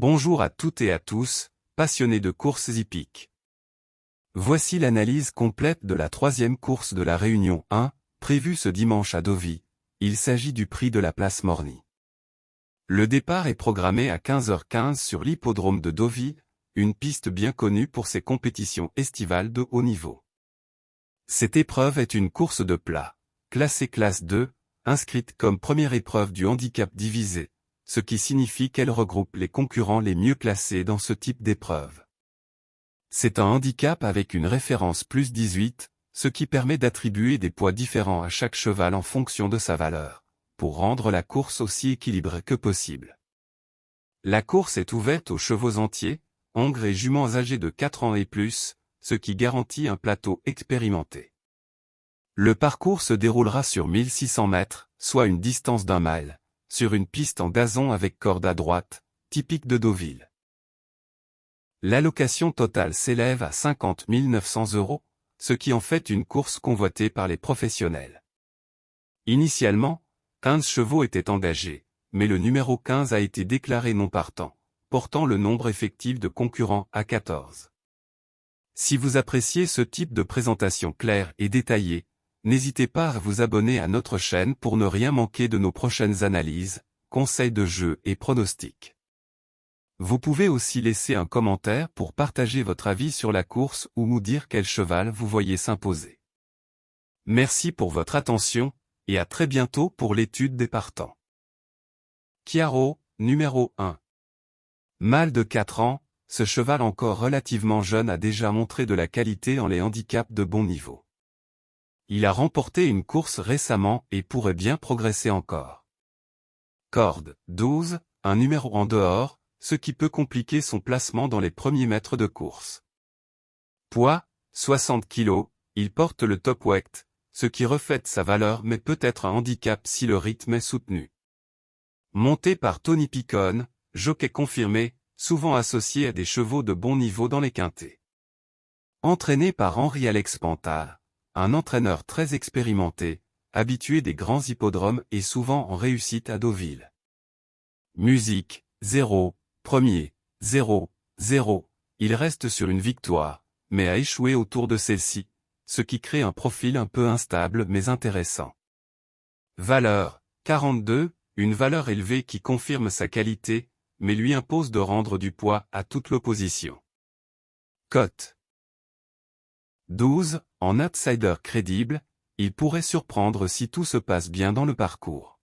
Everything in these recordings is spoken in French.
Bonjour à toutes et à tous, passionnés de courses hippiques. Voici l'analyse complète de la 3e course de la Réunion 1, prévue ce dimanche à Deauville. Il s'agit du prix de la place Morny. Le départ est programmé à 15h15 sur l'hippodrome de Deauville, une piste bien connue pour ses compétitions estivales de haut niveau. Cette épreuve est une course de plat, classée classe 2, inscrite comme première épreuve du handicap divisé, ce qui signifie qu'elle regroupe les concurrents les mieux classés dans ce type d'épreuve. C'est un handicap avec une référence plus 18, ce qui permet d'attribuer des poids différents à chaque cheval en fonction de sa valeur, pour rendre la course aussi équilibrée que possible. La course est ouverte aux chevaux entiers, hongres et juments âgés de 4 ans et plus, ce qui garantit un plateau expérimenté. Le parcours se déroulera sur 1600 mètres, soit une distance d'1 mile, sur une piste en gazon avec corde à droite, typique de Deauville. L'allocation totale s'élève à 50 900 €, ce qui en fait une course convoitée par les professionnels. Initialement, 15 chevaux étaient engagés, mais le numéro 15 a été déclaré non partant, portant le nombre effectif de concurrents à 14. Si vous appréciez ce type de présentation claire et détaillée, n'hésitez pas à vous abonner à notre chaîne pour ne rien manquer de nos prochaines analyses, conseils de jeu et pronostics. Vous pouvez aussi laisser un commentaire pour partager votre avis sur la course ou nous dire quel cheval vous voyez s'imposer. Merci pour votre attention, et à très bientôt pour l'étude des partants. Chiaro, numéro 1. Mâle de 4 ans, ce cheval encore relativement jeune a déjà montré de la qualité en les handicaps de bon niveau. Il a remporté une course récemment et pourrait bien progresser encore. Corde, 12, un numéro en dehors, ce qui peut compliquer son placement dans les premiers mètres de course. Poids, 60 kg, il porte le top weight, ce qui reflète sa valeur mais peut être un handicap si le rythme est soutenu. Monté par Tony Picon, jockey confirmé, souvent associé à des chevaux de bon niveau dans les quintets. Entraîné par Henri-Alex Pantard, un entraîneur très expérimenté, habitué des grands hippodromes et souvent en réussite à Deauville. Musique, 0, premier, 0, 0, il reste sur une victoire, mais a échoué autour de celle-ci, ce qui crée un profil un peu instable mais intéressant. Valeur, 42, une valeur élevée qui confirme sa qualité, mais lui impose de rendre du poids à toute l'opposition. Cote 12, en outsider crédible, il pourrait surprendre si tout se passe bien dans le parcours.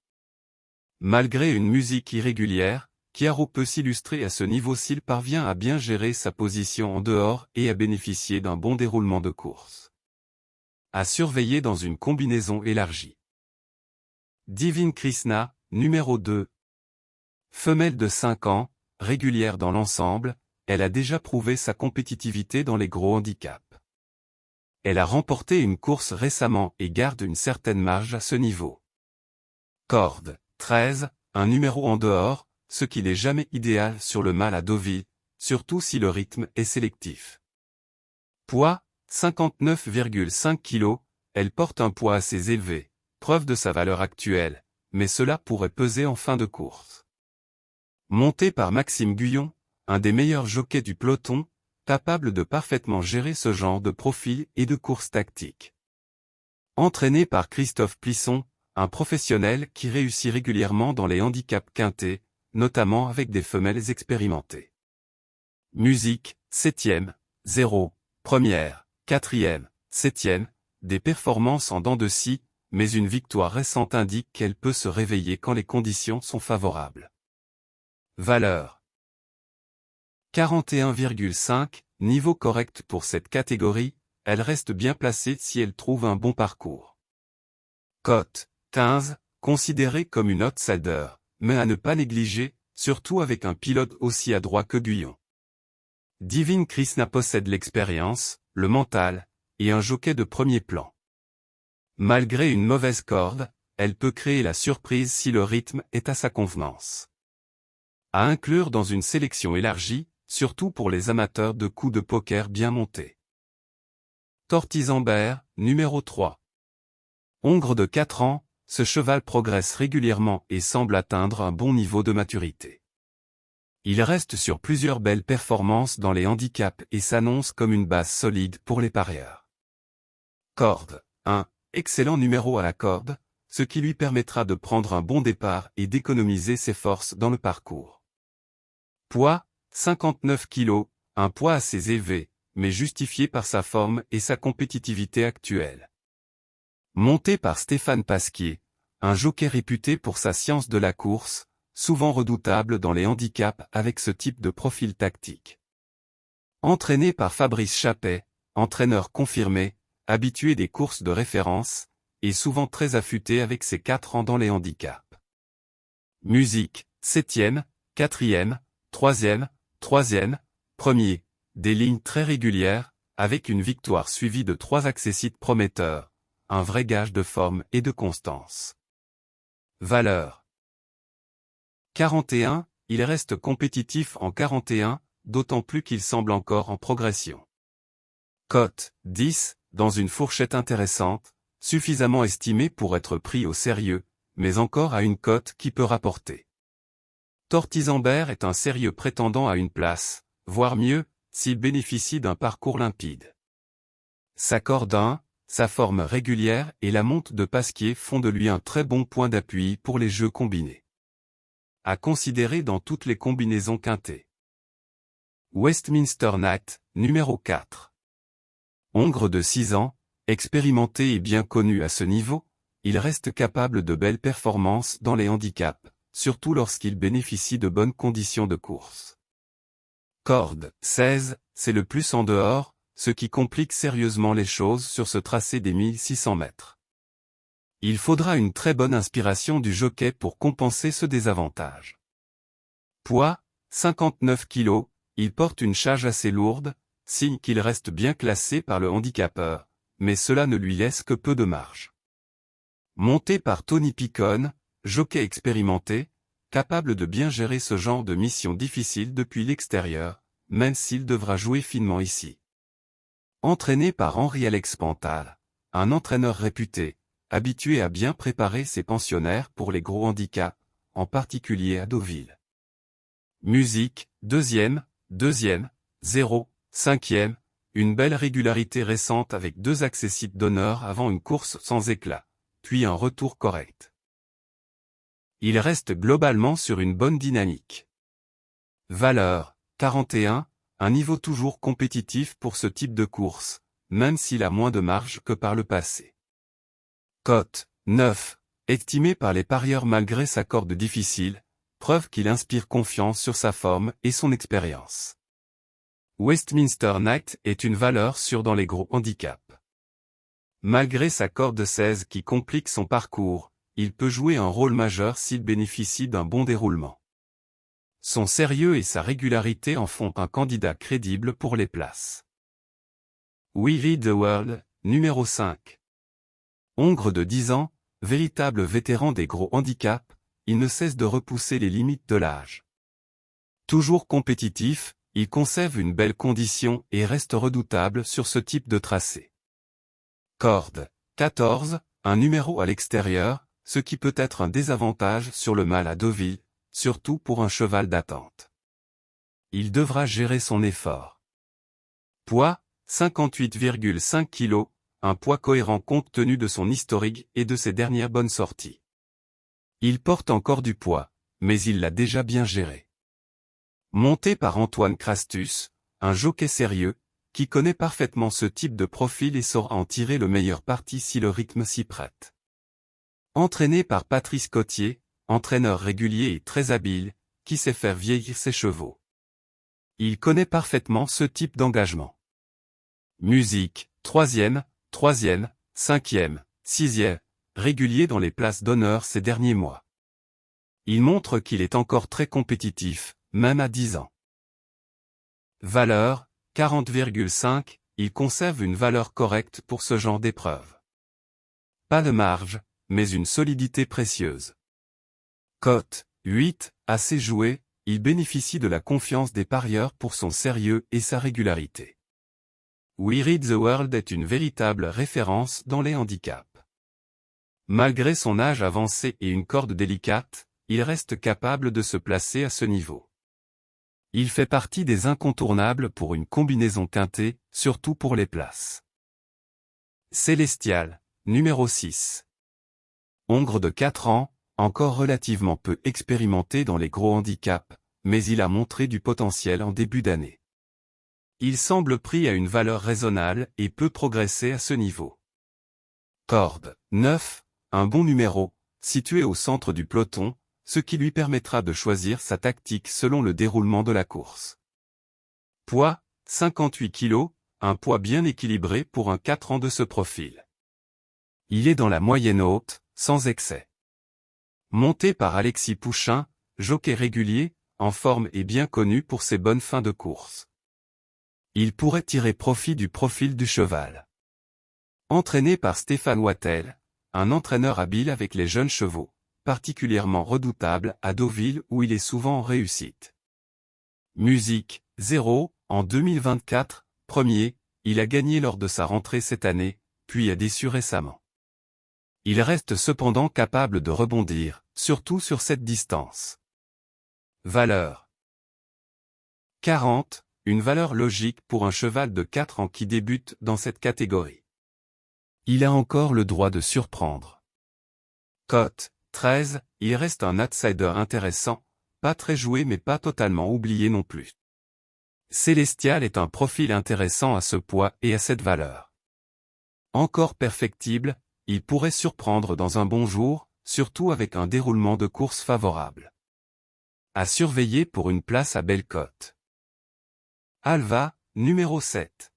Malgré une musique irrégulière, Chiaro peut s'illustrer à ce niveau s'il parvient à bien gérer sa position en dehors et à bénéficier d'un bon déroulement de course. À surveiller dans une combinaison élargie. Divine Krishna, numéro 2. Femelle de 5 ans, régulière dans l'ensemble, elle a déjà prouvé sa compétitivité dans les gros handicaps. Elle a remporté une course récemment et garde une certaine marge à ce niveau. Corde, 13, un numéro en dehors, ce qui n'est jamais idéal sur le mâle à Deauville, surtout si le rythme est sélectif. Poids, 59,5 kg, elle porte un poids assez élevé, preuve de sa valeur actuelle, mais cela pourrait peser en fin de course. Montée par Maxime Guyon, un des meilleurs jockeys du peloton, capable de parfaitement gérer ce genre de profil et de course tactique. Entraîné par Christophe Plisson, un professionnel qui réussit régulièrement dans les handicaps quintés, notamment avec des femelles expérimentées. Musique, 7e, 0, première, 4e, 7e, des performances en dents de scie, mais une victoire récente indique qu'elle peut se réveiller quand les conditions sont favorables. Valeur 41,5, niveau correct pour cette catégorie, elle reste bien placée si elle trouve un bon parcours. Cote, 15, considérée comme une outsider, mais à ne pas négliger, surtout avec un pilote aussi adroit que Guyon. Divine Krishna possède l'expérience, le mental, et un jockey de premier plan. Malgré une mauvaise corde, elle peut créer la surprise si le rythme est à sa convenance. À inclure dans une sélection élargie, surtout pour les amateurs de coups de poker bien montés. Tortisambert, numéro 3. Hongre de 4 ans, ce cheval progresse régulièrement et semble atteindre un bon niveau de maturité. Il reste sur plusieurs belles performances dans les handicaps et s'annonce comme une base solide pour les parieurs. Corde. Un excellent numéro à la corde, ce qui lui permettra de prendre un bon départ et d'économiser ses forces dans le parcours. Poids, 59 kg, un poids assez élevé, mais justifié par sa forme et sa compétitivité actuelle. Monté par Stéphane Pasquier, un jockey réputé pour sa science de la course, souvent redoutable dans les handicaps avec ce type de profil tactique. Entraîné par Fabrice Chappet, entraîneur confirmé, habitué des courses de référence, et souvent très affûté avec ses 4 ans dans les handicaps. Musique, 7e, 4e, 3e, 3e, 1er, des lignes très régulières, avec une victoire suivie de 3 accessites prometteurs, un vrai gage de forme et de constance. Valeur. 41, il reste compétitif en 41, d'autant plus qu'il semble encore en progression. Cote, 10, dans une fourchette intéressante, suffisamment estimée pour être pris au sérieux, mais encore à une cote qui peut rapporter. Tortisambert est un sérieux prétendant à une place, voire mieux, s'il bénéficie d'un parcours limpide. Sa corde 1, sa forme régulière et la monte de Pasquier font de lui un très bon point d'appui pour les jeux combinés. À considérer dans toutes les combinaisons quintées. Westminster Knight, numéro 4. Hongre de 6 ans, expérimenté et bien connu à ce niveau, il reste capable de belles performances dans les handicaps, surtout lorsqu'il bénéficie de bonnes conditions de course. Corde, 16, c'est le plus en dehors, ce qui complique sérieusement les choses sur ce tracé des 1600 mètres. Il faudra une très bonne inspiration du jockey pour compenser ce désavantage. Poids, 59 kg, il porte une charge assez lourde, signe qu'il reste bien classé par le handicapeur, mais cela ne lui laisse que peu de marge. Monté par Tony Picon, jockey expérimenté, capable de bien gérer ce genre de mission difficile depuis l'extérieur, même s'il devra jouer finement ici. Entraîné par Henri-Alex Pantal, un entraîneur réputé, habitué à bien préparer ses pensionnaires pour les gros handicaps, en particulier à Deauville. Musique, 2e, 0, 5e, une belle régularité récente avec 2 accessites d'honneur avant une course sans éclat, puis un retour correct. Il reste globalement sur une bonne dynamique. Valeur, 41, un niveau toujours compétitif pour ce type de course, même s'il a moins de marge que par le passé. Cote, 9, estimé par les parieurs malgré sa corde difficile, preuve qu'il inspire confiance sur sa forme et son expérience. Westminster Knight est une valeur sûre dans les gros handicaps. Malgré sa corde 16 qui complique son parcours, il peut jouer un rôle majeur s'il bénéficie d'un bon déroulement. Son sérieux et sa régularité en font un candidat crédible pour les places. We Lead the World, numéro 5. Hongre de 10 ans, véritable vétéran des gros handicaps, il ne cesse de repousser les limites de l'âge. Toujours compétitif, il conserve une belle condition et reste redoutable sur ce type de tracé. Corde, 14, un numéro à l'extérieur, ce qui peut être un désavantage sur le mal à Deauville, surtout pour un cheval d'attente. Il devra gérer son effort. Poids, 58,5 kg, un poids cohérent compte tenu de son historique et de ses dernières bonnes sorties. Il porte encore du poids, mais il l'a déjà bien géré. Monté par Antoine Crastus, un jockey sérieux, qui connaît parfaitement ce type de profil et saura en tirer le meilleur parti si le rythme s'y prête. Entraîné par Patrice Cottier, entraîneur régulier et très habile, qui sait faire vieillir ses chevaux. Il connaît parfaitement ce type d'engagement. Musique, 3e, 5e, 6e, régulier dans les places d'honneur ces derniers mois. Il montre qu'il est encore très compétitif, même à 10 ans. Valeur, 40,5, il conserve une valeur correcte pour ce genre d'épreuve. Pas de marge, mais une solidité précieuse. Cote, 8, assez joué, il bénéficie de la confiance des parieurs pour son sérieux et sa régularité. We Read the World est une véritable référence dans les handicaps. Malgré son âge avancé et une corde délicate, il reste capable de se placer à ce niveau. Il fait partie des incontournables pour une combinaison quintée, surtout pour les places. Célestial, numéro 6. Hongre de 4 ans, encore relativement peu expérimenté dans les gros handicaps, mais il a montré du potentiel en début d'année. Il semble pris à une valeur raisonnable et peut progresser à ce niveau. Corde, 9, un bon numéro, situé au centre du peloton, ce qui lui permettra de choisir sa tactique selon le déroulement de la course. Poids, 58 kg, un poids bien équilibré pour un 4 ans de ce profil. Il est dans la moyenne haute, sans excès. Monté par Alexis Pouchin, jockey régulier, en forme et bien connu pour ses bonnes fins de course. Il pourrait tirer profit du profil du cheval. Entraîné par Stéphane Wattel, un entraîneur habile avec les jeunes chevaux, particulièrement redoutable à Deauville où il est souvent en réussite. Musique, 0, en 2024, premier, il a gagné lors de sa rentrée cette année, puis a déçu récemment. Il reste cependant capable de rebondir, surtout sur cette distance. Valeur 40, une valeur logique pour un cheval de 4 ans qui débute dans cette catégorie. Il a encore le droit de surprendre. Cote, 13, il reste un outsider intéressant, pas très joué mais pas totalement oublié non plus. Célestial est un profil intéressant à ce poids et à cette valeur. Encore perfectible, il pourrait surprendre dans un bon jour, surtout avec un déroulement de course favorable. À surveiller pour une place à belle cote. Alva, numéro 7.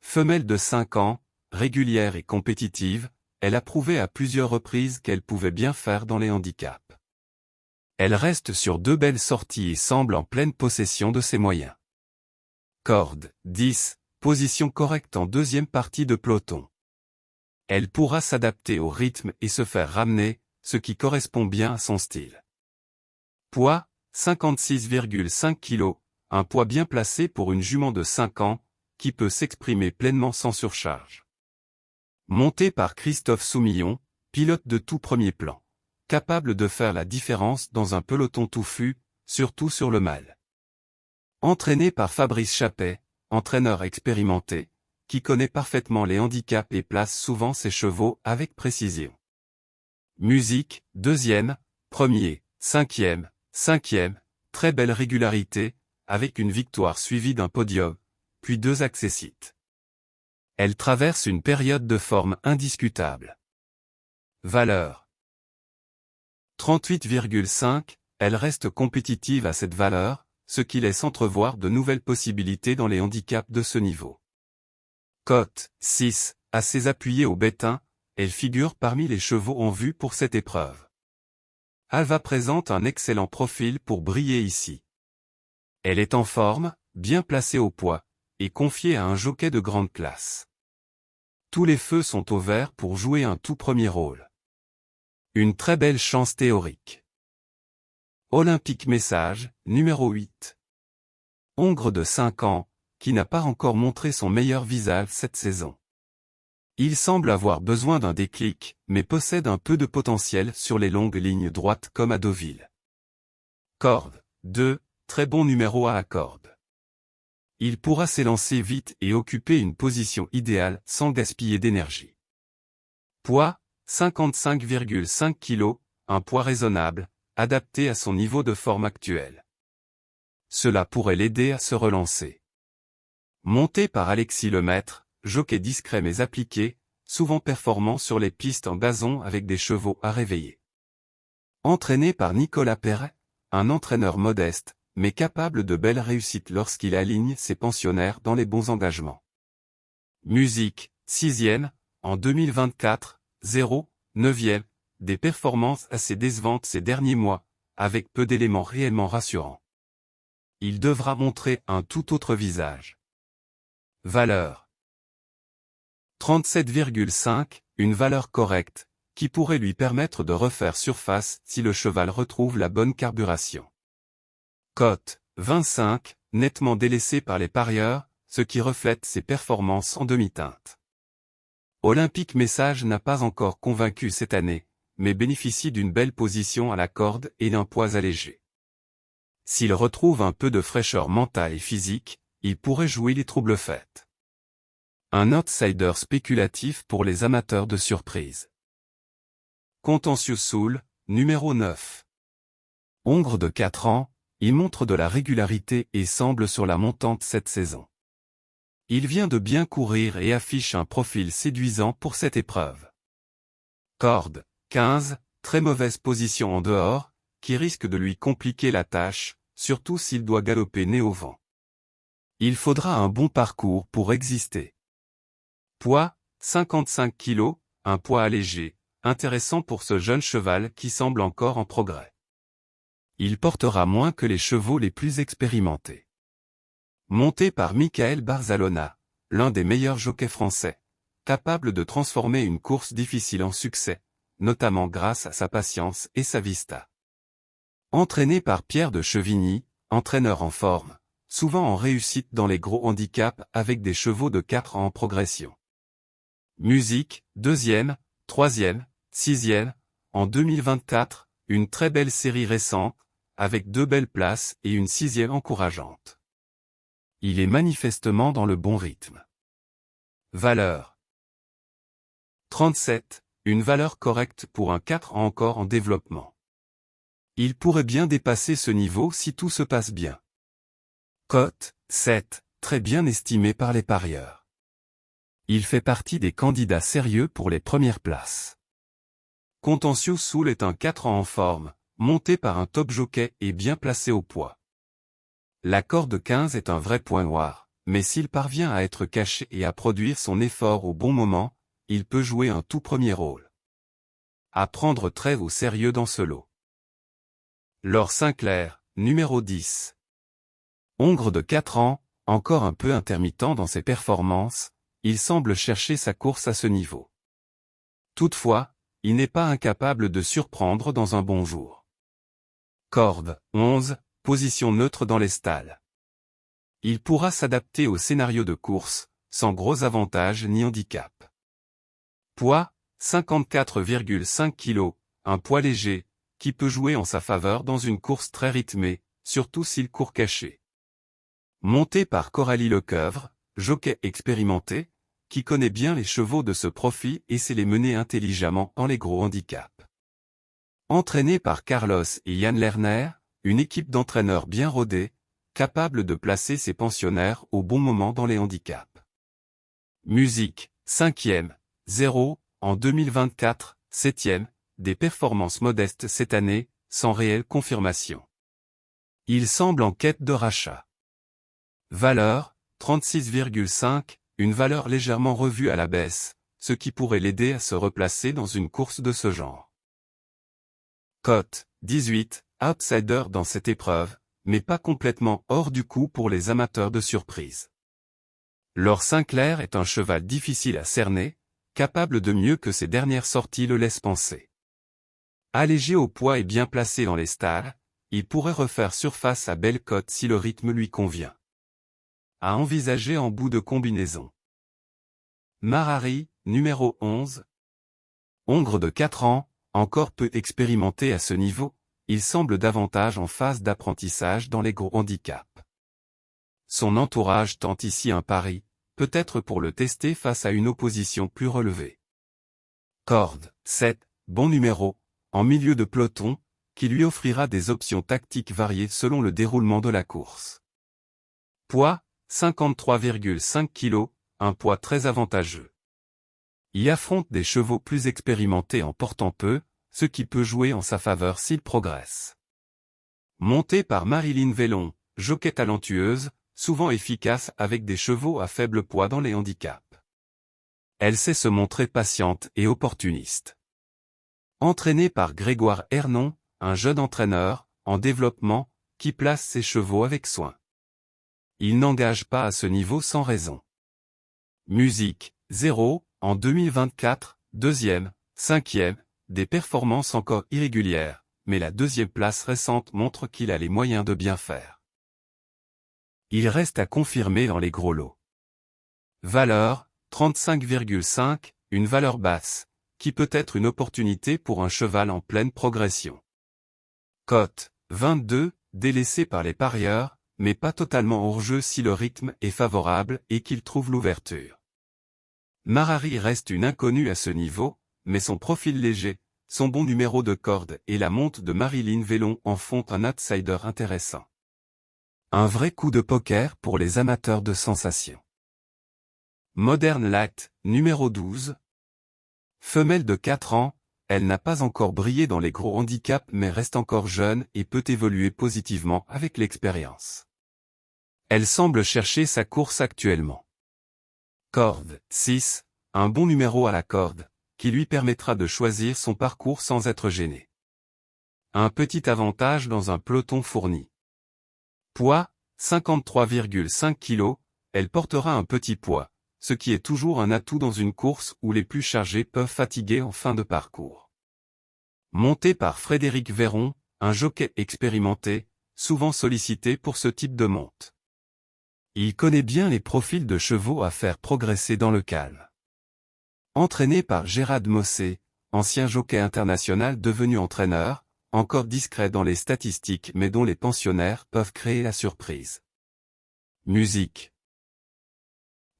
Femelle de 5 ans, régulière et compétitive, elle a prouvé à plusieurs reprises qu'elle pouvait bien faire dans les handicaps. Elle reste sur 2 belles sorties et semble en pleine possession de ses moyens. Corde, 10, position correcte en deuxième partie de peloton. Elle pourra s'adapter au rythme et se faire ramener, ce qui correspond bien à son style. Poids, 56,5 kg, un poids bien placé pour une jument de 5 ans, qui peut s'exprimer pleinement sans surcharge. Monté par Christophe Soumillon, pilote de tout premier plan, capable de faire la différence dans un peloton touffu, surtout sur le mâle. Entraîné par Fabrice Chappet, entraîneur expérimenté, qui connaît parfaitement les handicaps et place souvent ses chevaux avec précision. Musique, deuxième, premier, cinquième, très belle régularité, avec une victoire suivie d'un podium, puis 2 accessites. Elle traverse une période de forme indiscutable. Valeur 38,5, elle reste compétitive à cette valeur, ce qui laisse entrevoir de nouvelles possibilités dans les handicaps de ce niveau. Cote, 6, assez appuyée au bétain, elle figure parmi les chevaux en vue pour cette épreuve. Alva présente un excellent profil pour briller ici. Elle est en forme, bien placée au poids, et confiée à un jockey de grande classe. Tous les feux sont au vert pour jouer un tout premier rôle. Une très belle chance théorique. Olympique Message, numéro 8. Hongre de 5 ans, qui n'a pas encore montré son meilleur visage cette saison. Il semble avoir besoin d'un déclic, mais possède un peu de potentiel sur les longues lignes droites comme à Deauville. Corde, 2, très bon numéro à la corde. Il pourra s'élancer vite et occuper une position idéale sans gaspiller d'énergie. Poids, 55,5 kg, un poids raisonnable, adapté à son niveau de forme actuel. Cela pourrait l'aider à se relancer. Monté par Alexis Lemaître, jockey discret mais appliqué, souvent performant sur les pistes en gazon avec des chevaux à réveiller. Entraîné par Nicolas Perret, un entraîneur modeste, mais capable de belles réussites lorsqu'il aligne ses pensionnaires dans les bons engagements. Musique, 6e, en 2024, 0, 9e, des performances assez décevantes ces derniers mois, avec peu d'éléments réellement rassurants. Il devra montrer un tout autre visage. Valeur 37,5, une valeur correcte, qui pourrait lui permettre de refaire surface si le cheval retrouve la bonne carburation. Cote, 25, nettement délaissé par les parieurs, ce qui reflète ses performances en demi-teinte. Olympique Message n'a pas encore convaincu cette année, mais bénéficie d'une belle position à la corde et d'un poids allégé. S'il retrouve un peu de fraîcheur mentale et physique, il pourrait jouer les troubles fêtes. Un outsider spéculatif pour les amateurs de surprises. Contentieux Soul, numéro 9. Hongre de 4 ans, il montre de la régularité et semble sur la montante cette saison. Il vient de bien courir et affiche un profil séduisant pour cette épreuve. Corde, 15, très mauvaise position en dehors, qui risque de lui compliquer la tâche, surtout s'il doit galoper nez au vent. Il faudra un bon parcours pour exister. Poids, 55 kg, un poids allégé, intéressant pour ce jeune cheval qui semble encore en progrès. Il portera moins que les chevaux les plus expérimentés. Monté par Michael Barzalona, l'un des meilleurs jockeys français, capable de transformer une course difficile en succès, notamment grâce à sa patience et sa vista. Entraîné par Pierre de Chevigny, entraîneur en forme, souvent en réussite dans les gros handicaps avec des chevaux de 4 ans en progression. Musique, 2e, 3e, 6e, en 2024, une très belle série récente, avec 2 belles places et une 6e encourageante. Il est manifestement dans le bon rythme. Valeur 37, une valeur correcte pour un 4 ans encore en développement. Il pourrait bien dépasser ce niveau si tout se passe bien. Cote, 7, très bien estimé par les parieurs. Il fait partie des candidats sérieux pour les premières places. Contentieux Soul est un 4 ans en forme, monté par un top jockey et bien placé au poids. La corde 15 est un vrai point noir, mais s'il parvient à être caché et à produire son effort au bon moment, il peut jouer un tout premier rôle. À prendre très au sérieux dans ce lot. Laure Sinclair, numéro 10. Hongre de 4 ans, encore un peu intermittent dans ses performances, il semble chercher sa course à ce niveau. Toutefois, il n'est pas incapable de surprendre dans un bon jour. Corde, 11, position neutre dans les stalles. Il pourra s'adapter au scénario de course, sans gros avantages ni handicap. Poids, 54,5 kg, un poids léger, qui peut jouer en sa faveur dans une course très rythmée, surtout s'il court caché. Monté par Coralie Lecoeuvre, jockey expérimenté, qui connaît bien les chevaux de ce profil et sait les mener intelligemment dans les gros handicaps. Entraîné par Carlos et Yann Lerner, une équipe d'entraîneurs bien rodés, capable de placer ses pensionnaires au bon moment dans les handicaps. Musique, 5e, 0, en 2024, 7e, des performances modestes cette année, sans réelle confirmation. Il semble en quête de rachat. Valeur, 36,5, une valeur légèrement revue à la baisse, ce qui pourrait l'aider à se replacer dans une course de ce genre. Cote, 18, outsider dans cette épreuve, mais pas complètement hors du coup pour les amateurs de surprise. Laure Sinclair est un cheval difficile à cerner, capable de mieux que ses dernières sorties le laissent penser. Allégé au poids et bien placé dans les stalles, il pourrait refaire surface à belle cote si le rythme lui convient. À envisager en bout de combinaison. Marari, numéro 11. Hongre de 4 ans, encore peu expérimenté à ce niveau, il semble davantage en phase d'apprentissage dans les gros handicaps. Son entourage tente ici un pari, peut-être pour le tester face à une opposition plus relevée. Corde, 7, bon numéro, en milieu de peloton, qui lui offrira des options tactiques variées selon le déroulement de la course. Poids, 53,5 kg, un poids très avantageux. Il affronte des chevaux plus expérimentés en portant peu, ce qui peut jouer en sa faveur s'il progresse. Monté par Marilyn Vellon, jockey talentueuse, souvent efficace avec des chevaux à faible poids dans les handicaps. Elle sait se montrer patiente et opportuniste. Entraînée par Grégoire Hernon, un jeune entraîneur, en développement, qui place ses chevaux avec soin. Il n'engage pas à ce niveau sans raison. Musique, 0, en 2024, 2e, 5e, des performances encore irrégulières, mais la 2e place récente montre qu'il a les moyens de bien faire. Il reste à confirmer dans les gros lots. Valeur, 35,5, une valeur basse, qui peut être une opportunité pour un cheval en pleine progression. Cote, 22, délaissé par les parieurs, mais pas totalement hors-jeu si le rythme est favorable et qu'il trouve l'ouverture. Marari reste une inconnue à ce niveau, mais son profil léger, son bon numéro de corde et la monte de Marilyn Vellon en font un outsider intéressant. Un vrai coup de poker pour les amateurs de sensations. Modern Light, numéro 12. Femelle de 4 ans, elle n'a pas encore brillé dans les gros handicaps mais reste encore jeune et peut évoluer positivement avec l'expérience. Elle semble chercher sa course actuellement. Corde 6, un bon numéro à la corde, qui lui permettra de choisir son parcours sans être gêné. Un petit avantage dans un peloton fourni. Poids, 53,5 kg, elle portera un petit poids, ce qui est toujours un atout dans une course où les plus chargés peuvent fatiguer en fin de parcours. Montée par Frédéric Véron, un jockey expérimenté, souvent sollicité pour ce type de monte. Il connaît bien les profils de chevaux à faire progresser dans le calme. Entraîné par Gérard Mossé, ancien jockey international devenu entraîneur, encore discret dans les statistiques mais dont les pensionnaires peuvent créer la surprise. Musique.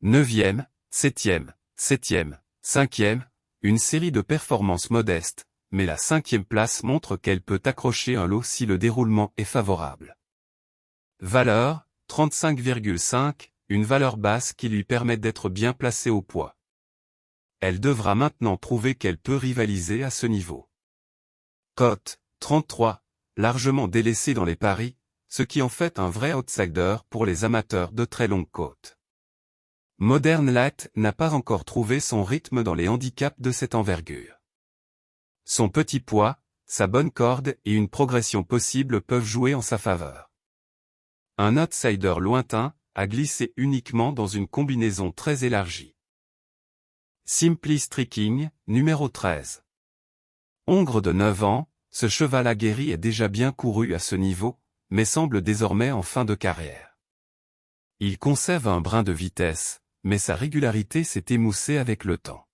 9e, 7e, 7e, 5e, une série de performances modestes, mais la 5e place montre qu'elle peut accrocher un lot si le déroulement est favorable. Valeur, 35,5, une valeur basse qui lui permet d'être bien placée au poids. Elle devra maintenant prouver qu'elle peut rivaliser à ce niveau. Cote, 33, largement délaissée dans les paris, ce qui en fait un vrai outsider pour les amateurs de très longues côtes. Modern Light n'a pas encore trouvé son rythme dans les handicaps de cette envergure. Son petit poids, sa bonne corde et une progression possible peuvent jouer en sa faveur. Un outsider lointain, a glissé uniquement dans une combinaison très élargie. Simply Streaking, numéro 13. Hongre de 9 ans, ce cheval aguerri est déjà bien couru à ce niveau, mais semble désormais en fin de carrière. Il conserve un brin de vitesse, mais sa régularité s'est émoussée avec le temps.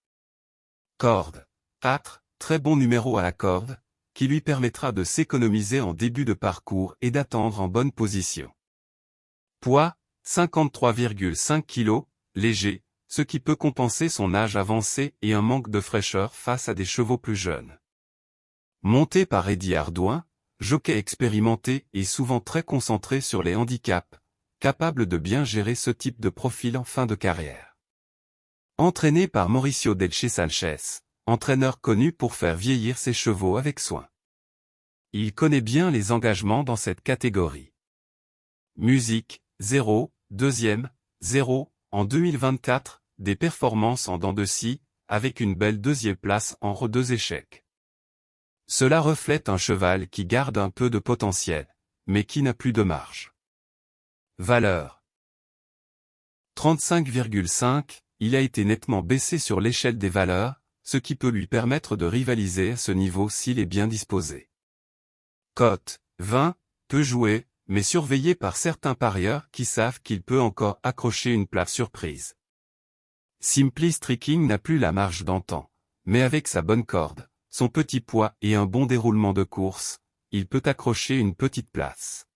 Corde, 4, très bon numéro à la corde, qui lui permettra de s'économiser en début de parcours et d'attendre en bonne position. Poids, 53,5 kg, léger, ce qui peut compenser son âge avancé et un manque de fraîcheur face à des chevaux plus jeunes. Monté par Eddy Ardouin, jockey expérimenté et souvent très concentré sur les handicaps, capable de bien gérer ce type de profil en fin de carrière. Entraîné par Mauricio Delche Sanchez, entraîneur connu pour faire vieillir ses chevaux avec soin. Il connaît bien les engagements dans cette catégorie. Musique, 0, 2e, 0, en 2024, des performances en dents de scie, avec une belle 2e place en 2 échecs. Cela reflète un cheval qui garde un peu de potentiel, mais qui n'a plus de marge. Valeur. 35,5, il a été nettement baissé sur l'échelle des valeurs, ce qui peut lui permettre de rivaliser à ce niveau s'il est bien disposé. Cote, 20, peut jouer, mais surveillé par certains parieurs qui savent qu'il peut encore accrocher une place surprise. Simply Streaking n'a plus la marge d'antan, mais avec sa bonne corde, son petit poids et un bon déroulement de course, il peut accrocher une petite place.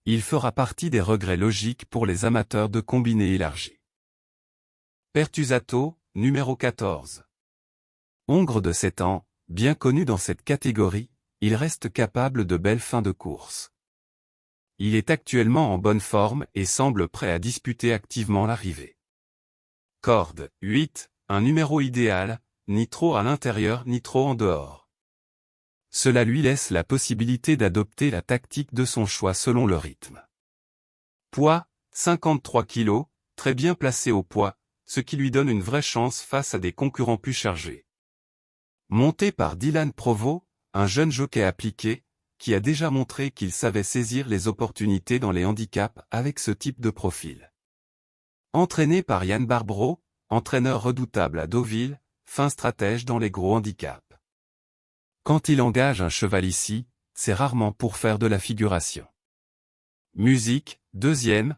Il fera partie des regrets logiques pour les amateurs de combinés élargis. Pertusato, numéro 14. Hongre de 7 ans, bien connu dans cette catégorie, il reste capable de belles fins de course. Il est actuellement en bonne forme et semble prêt à disputer activement l'arrivée. Corde, 8, un numéro idéal, ni trop à l'intérieur ni trop en dehors. Cela lui laisse la possibilité d'adopter la tactique de son choix selon le rythme. Poids, 53 kg, très bien placé au poids, ce qui lui donne une vraie chance face à des concurrents plus chargés. Monté par Dylan Provost, un jeune jockey appliqué, qui a déjà montré qu'il savait saisir les opportunités dans les handicaps avec ce type de profil. Entraîné par Yann Barbro, entraîneur redoutable à Deauville, fin stratège dans les gros handicaps. Quand il engage un cheval ici, c'est rarement pour faire de la figuration. Musique, 2e,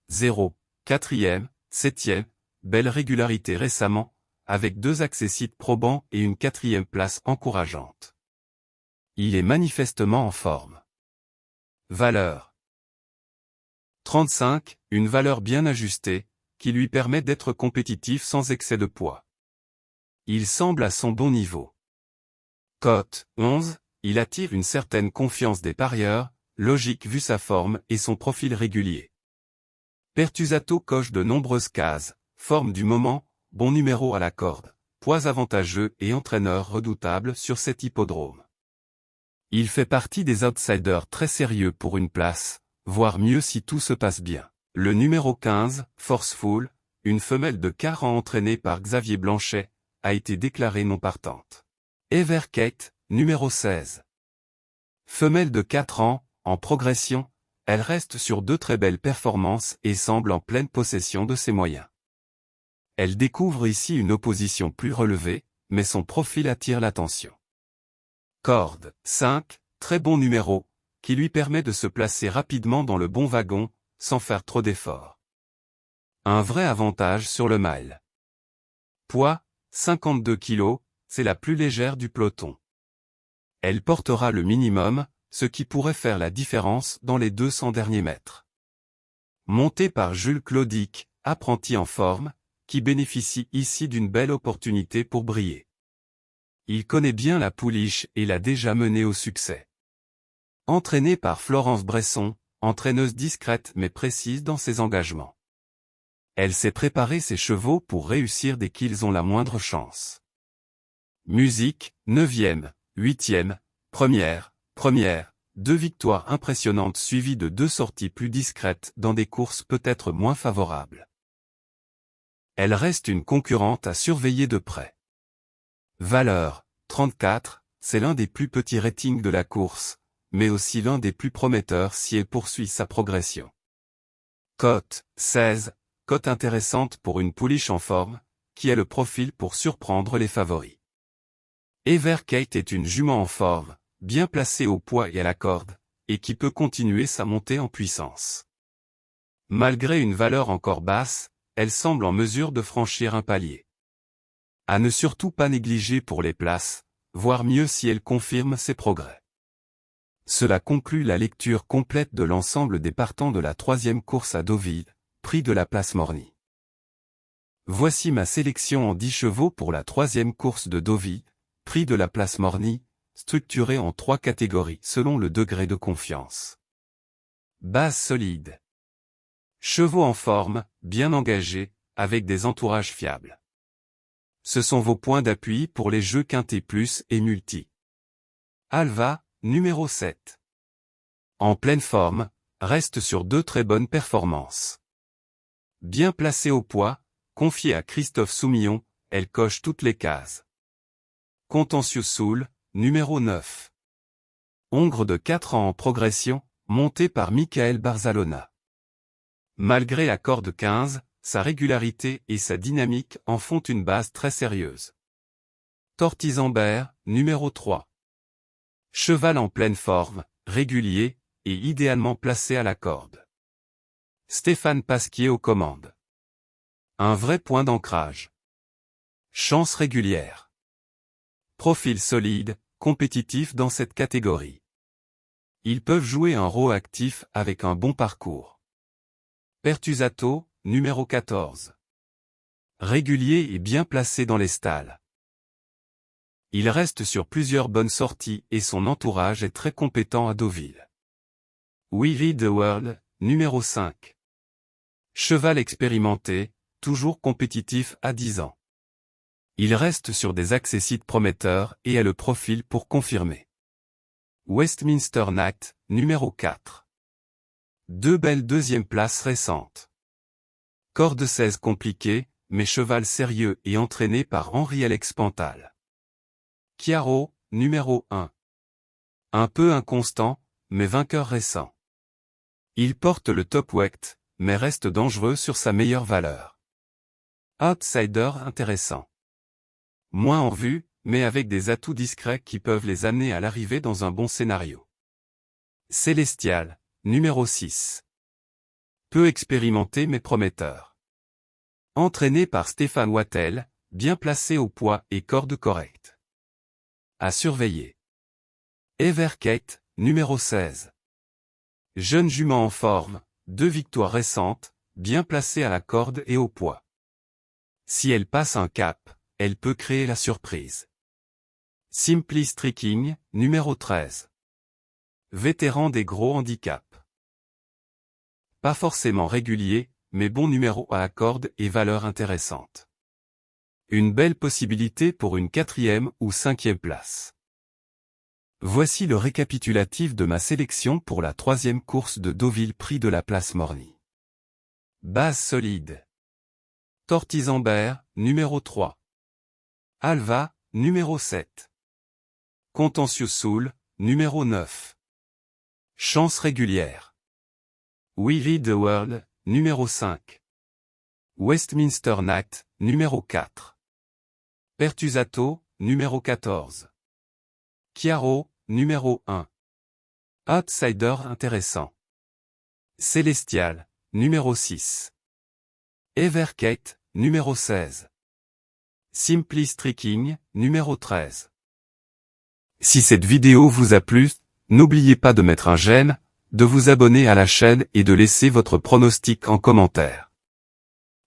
0, 4e, 7e, belle régularité récemment, avec 2 accessites probants et une 4e place encourageante. Il est manifestement en forme. Valeur 35, une valeur bien ajustée, qui lui permet d'être compétitif sans excès de poids. Il semble à son bon niveau. Cote 11, il attire une certaine confiance des parieurs, logique vu sa forme et son profil régulier. Pertusato coche de nombreuses cases, forme du moment, bon numéro à la corde, poids avantageux et entraîneur redoutable sur cet hippodrome. Il fait partie des outsiders très sérieux pour une place, voire mieux si tout se passe bien. Le numéro 15, Forceful, une femelle de 4 ans entraînée par Xavier Blanchet, a été déclarée non partante. Everkate, numéro 16. Femelle de 4 ans, en progression, elle reste sur 2 très belles performances et semble en pleine possession de ses moyens. Elle découvre ici une opposition plus relevée, mais son profil attire l'attention. Corde 5, très bon numéro, qui lui permet de se placer rapidement dans le bon wagon, sans faire trop d'efforts. Un vrai avantage sur le mile. Poids, 52 kg, c'est la plus légère du peloton. Elle portera le minimum, ce qui pourrait faire la différence dans les 200 derniers mètres. Montée par Jules Claudic, apprenti en forme, qui bénéficie ici d'une belle opportunité pour briller. Il connaît bien la pouliche et l'a déjà menée au succès. Entraînée par Florence Bresson, entraîneuse discrète mais précise dans ses engagements. Elle sait préparer ses chevaux pour réussir dès qu'ils ont la moindre chance. Musique, 9e, 8e, première, 2 victoires impressionnantes suivies de 2 sorties plus discrètes dans des courses peut-être moins favorables. Elle reste une concurrente à surveiller de près. Valeur, 34, c'est l'un des plus petits ratings de la course, mais aussi l'un des plus prometteurs si elle poursuit sa progression. Cote, 16, cote intéressante pour une pouliche en forme, qui a le profil pour surprendre les favoris. Everkate est une jument en forme, bien placée au poids et à la corde, et qui peut continuer sa montée en puissance. Malgré une valeur encore basse, elle semble en mesure de franchir un palier. À ne surtout pas négliger pour les places, voire mieux si elle confirme ses progrès. Cela conclut la lecture complète de l'ensemble des partants de la 3e course à Deauville, prix de la place Morny. Voici ma sélection en 10 chevaux pour la 3e course de Deauville, prix de la place Morny, structurée en 3 catégories selon le degré de confiance. Base solide. Chevaux en forme, bien engagés, avec des entourages fiables. Ce sont vos points d'appui pour les jeux quintés plus et multi. Alva, numéro 7. En pleine forme, reste sur 2 très bonnes performances. Bien placée au poids, confiée à Christophe Soumillon, elle coche toutes les cases. Contentieux Soul, numéro 9. Hongre de 4 ans en progression, montée par Michael Barzalona. Malgré la corde 15, sa régularité et sa dynamique en font une base très sérieuse. Tortisambert, numéro 3. Cheval en pleine forme, régulier, et idéalement placé à la corde. Stéphane Pasquier aux commandes. Un vrai point d'ancrage. Chance régulière. Profil solide, compétitif dans cette catégorie. Ils peuvent jouer un rôle actif avec un bon parcours. Pertusato, numéro 14. Régulier et bien placé dans les stalles. Il reste sur plusieurs bonnes sorties et son entourage est très compétent à Deauville. We Lead the World, numéro 5. Cheval expérimenté, toujours compétitif à 10 ans. Il reste sur des accessites prometteurs et a le profil pour confirmer. Westminster Night, numéro 4. 2 belles 2e places récentes. Corde 16 compliqué, mais cheval sérieux et entraîné par Henri-Alex Pantal. Chiaro, numéro 1. Un peu inconstant, mais vainqueur récent. Il porte le top weight, mais reste dangereux sur sa meilleure valeur. Outsider intéressant. Moins en vue, mais avec des atouts discrets qui peuvent les amener à l'arrivée dans un bon scénario. Célestial, numéro 6. Peu expérimenté mais prometteur. Entraîné par Stéphane Wattel, bien placé au poids et corde correcte. À surveiller. Everkate, numéro 16. Jeune jument en forme, 2 victoires récentes, bien placée à la corde et au poids. Si elle passe un cap, elle peut créer la surprise. Simply Streaking, numéro 13. Vétéran des gros handicaps. Pas forcément régulier, mais bon numéro à la corde et valeur intéressante. Une belle possibilité pour une 4e ou 5e place. Voici le récapitulatif de ma sélection pour la 3e course de Deauville Prix de la Place Morny. Base solide. Tortizambert, numéro 3. Alva, numéro 7. Contentieux Soul, numéro 9. Chance régulière. We Read the World, numéro 5. Westminster Night, numéro 4. Pertusato, numéro 14. Chiaro, numéro 1. Outsider intéressant. Célestial, numéro 6. Everkate, numéro 16. Simply Streaking, numéro 13. Si cette vidéo vous a plu, n'oubliez pas de mettre un j'aime, de vous abonner à la chaîne et de laisser votre pronostic en commentaire.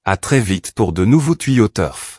À très vite pour de nouveaux tuyaux turf.